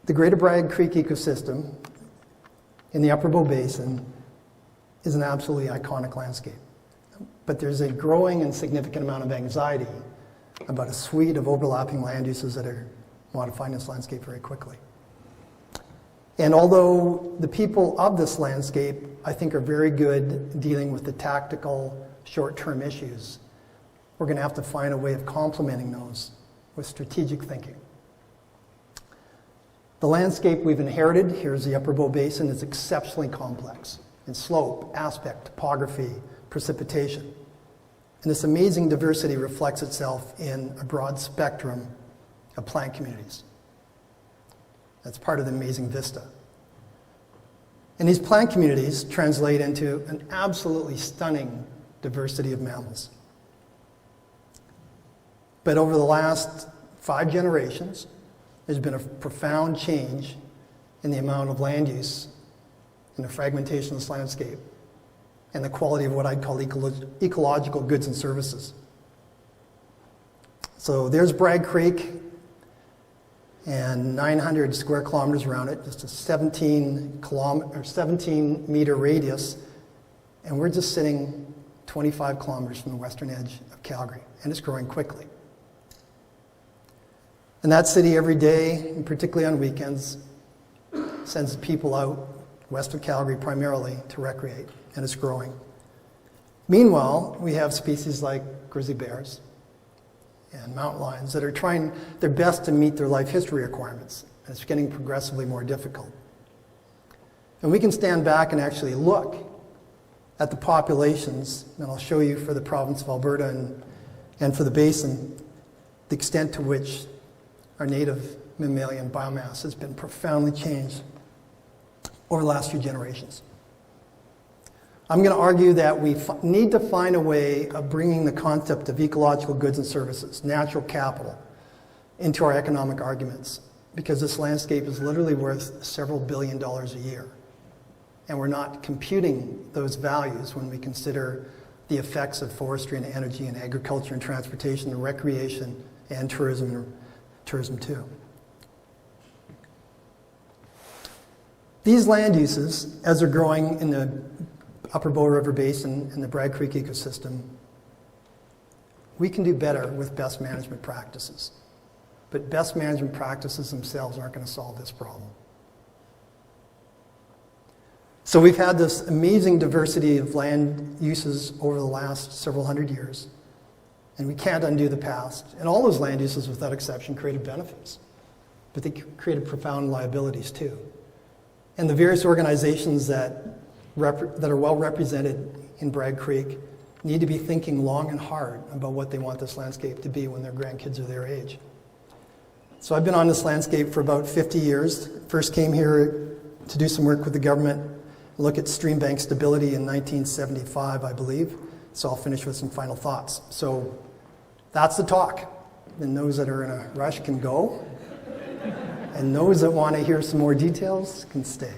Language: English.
The Greater Bragg Creek ecosystem in the Upper Bow Basin is an absolutely iconic landscape. But there's a growing and significant amount of anxiety about a suite of overlapping land uses that are modifying this landscape very quickly. And although the people of this landscape, I think, are very good dealing with the tactical, short-term issues, we're going to have to find a way of complementing those with strategic thinking. The landscape we've inherited, here's the Upper Bow Basin, is exceptionally complex in slope, aspect, topography, precipitation. And this amazing diversity reflects itself in a broad spectrum of plant communities. That's part of the amazing vista. And these plant communities translate into an absolutely stunning diversity of mammals. But over the last 5 generations, there's been a profound change in the amount of land use and the fragmentation of this landscape and the quality of what I'd call ecological goods and services. So there's Bragg Creek and 900 square kilometers around it, just a 17 meter radius, and we're just sitting 25 kilometers from the western edge of Calgary, and it's growing quickly. And that city every day, and particularly on weekends, sends people out west of Calgary primarily to recreate, and it's growing. Meanwhile, we have species like grizzly bears and mountain lions that are trying their best to meet their life history requirements, and it's getting progressively more difficult. And we can stand back and actually look at the populations, and I'll show you for the province of Alberta and for the basin, the extent to which our native mammalian biomass has been profoundly changed over the last few generations. I'm going to argue that we need to find a way of bringing the concept of ecological goods and services, natural capital, into our economic arguments, because this landscape is literally worth several $billions a year. And we're not computing those values when we consider the effects of forestry and energy and agriculture and transportation and recreation and tourism too. These land uses, as they're growing in the Upper Bow River Basin and the Bragg Creek ecosystem, we can do better with best management practices. But best management practices themselves aren't going to solve this problem. So we've had this amazing diversity of land uses over the last several hundred years, and we can't undo the past. And all those land uses, without exception, created benefits, but they created profound liabilities too. And the various organizations that are well represented in Bragg Creek need to be thinking long and hard about what they want this landscape to be when their grandkids are their age. So I've been on this landscape for about 50 years. First came here to do some work with the government, look at stream bank stability in 1975, I believe. So I'll finish with some final thoughts. So that's the talk. And those that are in a rush can go. And those that want to hear some more details can stay.